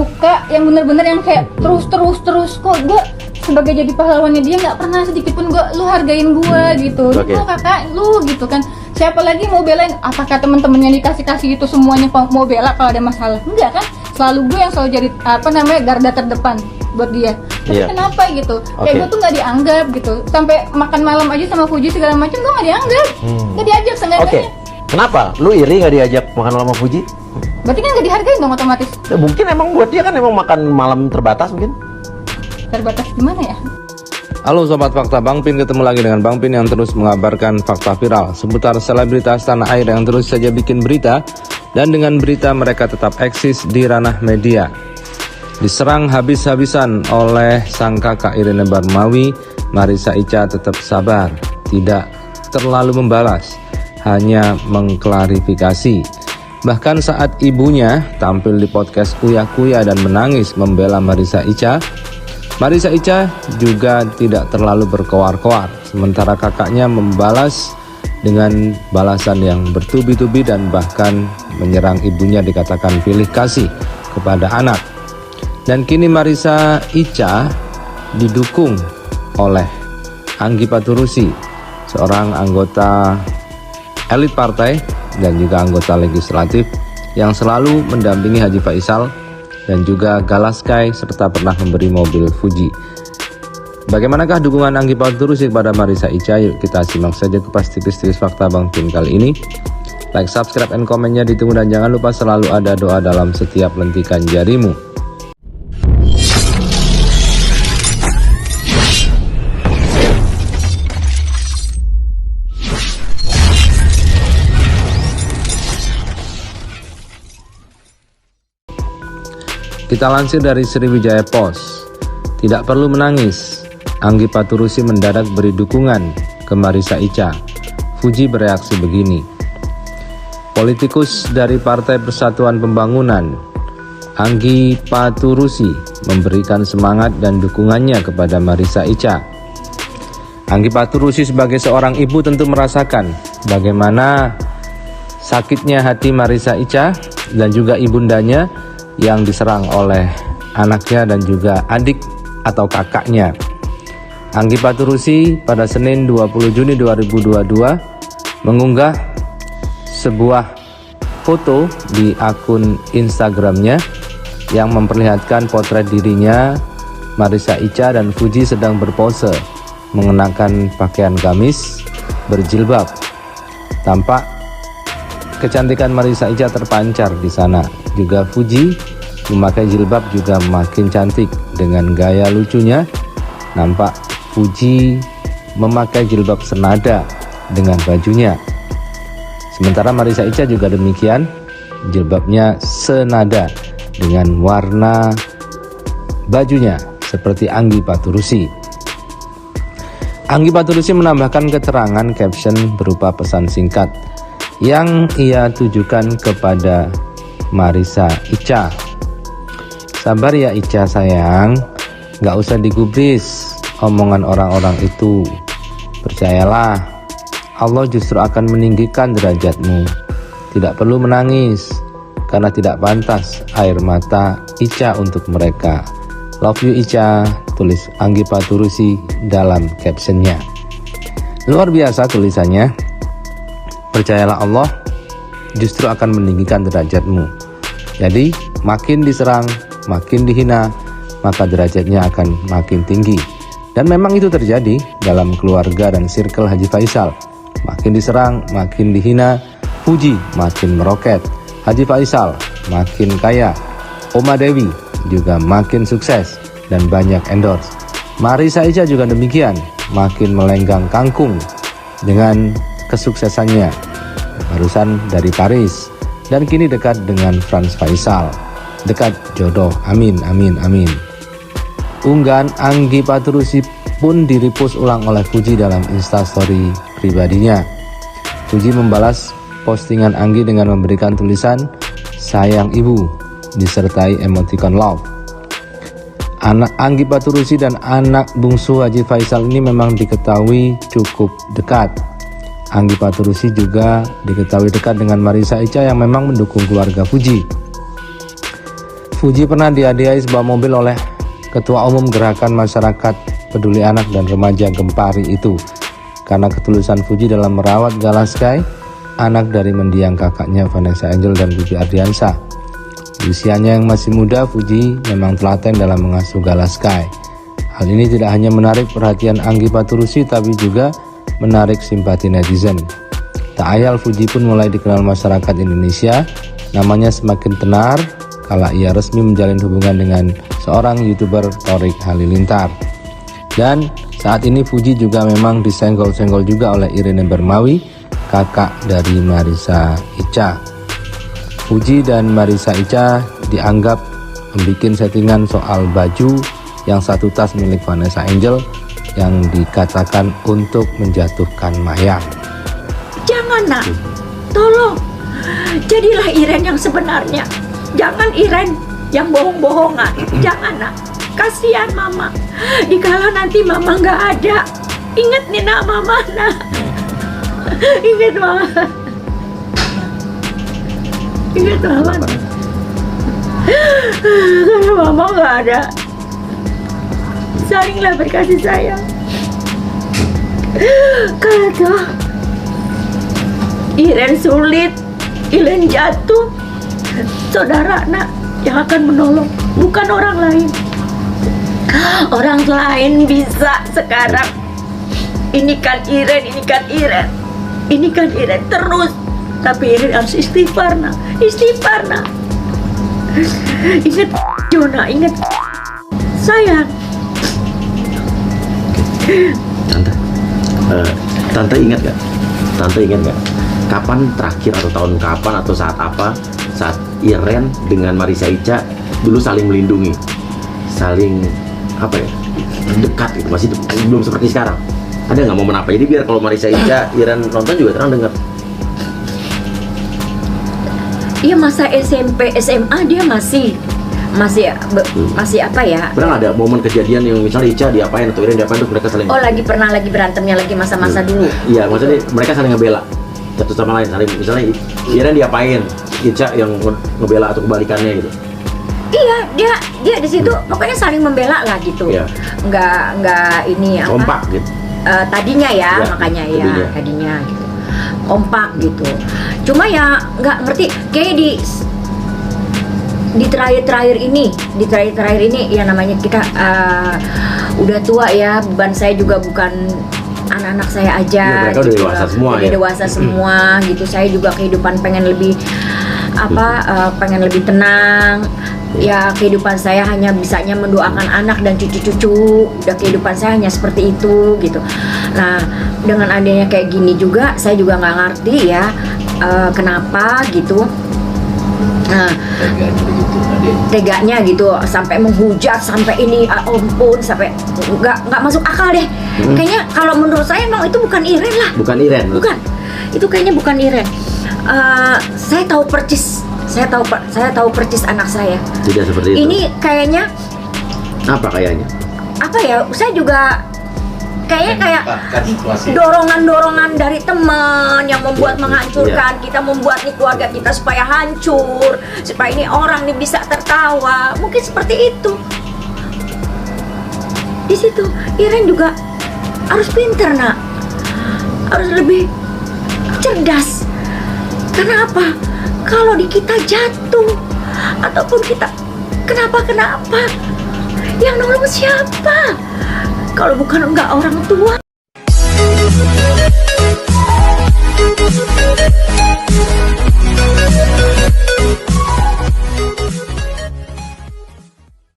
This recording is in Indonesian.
suka yang bener-bener yang kayak terus kok gue sebagai jadi pahlawannya dia nggak pernah sedikit pun lu hargain gue gitu. Lu mau kakak lu gitu kan, siapa lagi mau belain? Apakah temen-temen yang dikasih itu semuanya mau bela kalau ada masalah? Enggak kan, selalu gue yang selalu jadi garda terdepan buat dia. Tapi kenapa gitu, kayak gue tuh nggak dianggap gitu, sampai makan malam aja sama Fuji segala macam gue nggak dianggap, nggak diajak seenggaknya. Kenapa? Lu iri nggak diajak makan malam sama Fuji? Berarti kan nggak dihargain dong otomatis. Ya, mungkin emang buat dia kan emang makan malam terbatas mungkin. Terbatas gimana ya? Halo Sobat Fakta, Bang Pin ketemu lagi dengan Bang Pin yang terus mengabarkan fakta viral seputar selebritas tanah air yang terus saja bikin berita, dan dengan berita mereka tetap eksis di ranah media. Diserang habis-habisan oleh sang kakak Irene Barmawi, Marissa Icha tetap sabar, tidak terlalu membalas, hanya mengklarifikasi. Bahkan saat ibunya tampil di podcast Uya Kuya dan menangis membela Marissa Icha juga tidak terlalu berkoar-koar, sementara kakaknya membalas dengan balasan yang bertubi-tubi dan bahkan menyerang ibunya dikatakan pilih kasih kepada anak. Dan kini Marissa Icha didukung oleh Anggi Paturusi, seorang anggota elit partai dan juga anggota legislatif yang selalu mendampingi Haji Faisal dan juga Galaskai serta pernah memberi mobil Fuji. Bagaimanakah dukungan Anggi Paturusi kepada Marissa Icha? Yuk kita simak saja kupas tipis-tipis fakta Bang Pin kali ini. Like, subscribe, dan komennya ditunggu, dan jangan lupa selalu ada doa dalam setiap lentikan jarimu. Kita lansir dari Sriwijaya Post. Tidak perlu menangis, Anggi Paturusi mendadak beri dukungan ke Marissa Icha. Fuji bereaksi begini. Politikus dari Partai Persatuan Pembangunan, Anggi Paturusi, memberikan semangat dan dukungannya kepada Marissa Icha. Anggi Paturusi sebagai seorang ibu tentu merasakan bagaimana sakitnya hati Marissa Icha dan juga ibundanya yang diserang oleh anaknya dan juga adik atau kakaknya. Anggi Paturusi pada Senin 20 Juni 2022 mengunggah sebuah foto di akun Instagramnya yang memperlihatkan potret dirinya, Marissa Icha, dan Fuji sedang berpose mengenakan pakaian gamis berjilbab. Tampak kecantikan Marissa Icha terpancar di sana. Juga Fuji memakai jilbab juga makin cantik dengan gaya lucunya. Nampak Fuji memakai jilbab senada dengan bajunya. Sementara Marissa Icha juga demikian, jilbabnya senada dengan warna bajunya seperti Anggi Paturusi. Anggi Paturusi menambahkan keterangan caption berupa pesan singkat yang ia tujukan kepada Marissa Icha. Sabar ya Icha sayang, gak usah digubris omongan orang-orang itu. Percayalah, Allah justru akan meninggikan derajatmu. Tidak perlu menangis, karena tidak pantas air mata Icha untuk mereka. Love you Icha, tulis Anggi Paturusi dalam captionnya. Luar biasa tulisannya. Percayalah, Allah justru akan meninggikan derajatmu. Jadi makin diserang, makin dihina, maka derajatnya akan makin tinggi. Dan memang itu terjadi dalam keluarga dan circle Haji Faisal. Makin diserang, makin dihina, Fuji makin meroket, Haji Faisal makin kaya, Oma Dewi juga makin sukses dan banyak endorse. Marissa Icha juga demikian, makin melenggang kangkung dengan kesuksesannya. Barusan dari Paris dan kini dekat dengan Franz Faisal, dekat jodoh, amin amin amin. Unggahan Anggi Paturusi pun direpost ulang oleh Fuji dalam instastory pribadinya. Fuji membalas postingan Anggi dengan memberikan tulisan sayang ibu disertai emoticon love. Anak Anggi Paturusi dan anak bungsu Haji Faisal ini memang diketahui cukup dekat. Anggi Paturusi juga diketahui dekat dengan Marissa Icha yang memang mendukung keluarga Fuji. Fuji pernah dihadiahi sebuah mobil oleh Ketua Umum Gerakan Masyarakat Peduli Anak dan Remaja Gempari itu karena ketulusan Fuji dalam merawat Galaskai, anak dari mendiang kakaknya Vanessa Angel dan Bibi Ardiansa. Di usianya yang masih muda, Fuji memang telaten dalam mengasuh Galaskai. Hal ini tidak hanya menarik perhatian Anggi Paturusi, tapi juga menarik simpati netizen. Tak ayal Fuji pun mulai dikenal masyarakat Indonesia. Namanya semakin tenar kala ia resmi menjalin hubungan dengan seorang YouTuber Torik Halilintar. Dan saat ini Fuji juga memang disenggol-senggol juga oleh Irene Bermawi, kakak dari Marissa Ica. Fuji dan Marissa Ica dianggap membuat settingan soal baju yang satu tas milik Vanessa Angel yang dikatakan untuk menjatuhkan Mayang. Jangan nak, tolong, jadilah Iren yang sebenarnya. Jangan Iren yang bohong-bohongan. Jangan nak, kasihan mama. Dikala nanti mama nggak ada, ingat nih nak mama nak. Ingat mama. Ingat mama. Kalau mama nggak ada, salinglah berkasih sayang. Kalau Iren sulit, Iren jatuh, saudara nak yang akan menolong, bukan orang lain. Orang lain bisa sekarang. Ini kan Iren, ini kan Iren, ini kan Iren terus. Tapi Iren harus istighfar nak, istighfar nak. Ingat Jona, ingat sayang. Tante ingat gak? Tante ingat gak? Kapan terakhir atau tahun kapan atau saat apa saat Iren dengan Marissa Ica dulu saling melindungi, saling apa ya, dekat gitu, masih belum seperti sekarang. Ada nggak momen apa? Jadi biar kalau Marissa Ica Iren nonton juga terang dengar. Iya masa SMP SMA dia masih apa ya? Pernah ada momen kejadian yang misalnya Ica diapain atau Iren diapain, terus mereka saling lagi berantemnya lagi masa-masa dulu. Iya, maksudnya mereka saling ngebela satu sama lain, saling misalnya Iren diapain, Ica yang ngebela atau kebalikannya gitu. Iya, dia di situ pokoknya saling membela lah gitu. Iya. Nggak ini apa? Kompak gitu. Tadinya ya, Iya, makanya tadinya. gitu. Kompak gitu. Cuma ya nggak ngerti kayak di terakhir ini ya namanya kita udah tua ya, beban saya juga bukan anak-anak saya aja. Ya, mereka udah dewasa semua udah ya. dewasa semua gitu. Saya juga kehidupan pengen lebih pengen lebih tenang. Ya kehidupan saya hanya bisanya mendoakan anak dan cucu-cucu. Udah kehidupan saya hanya seperti itu gitu. Nah dengan adanya kayak gini juga saya juga nggak ngerti ya kenapa gitu. Nah, teganya gitu sampai menghujat sampai ini ampun sampai nggak masuk akal deh. Kayaknya kalau menurut saya emang itu bukan Iren lah. Bukan Iren. Bukan. Itu kayaknya bukan Iren. Saya tahu percis anak saya. Tidak seperti itu. Ini kayaknya Apa kayaknya? apa ya? Saya juga kayak dorongan dari teman yang membuat menghancurkan kita, membuat nih keluarga kita supaya hancur, supaya ini orang nih bisa tertawa. Mungkin seperti itu. Di situ Iren juga harus pintar nak, harus lebih cerdas. Karena apa? Kalau di kita jatuh ataupun kita kenapa yang nolong siapa? Kalau bukan enggak orang tua.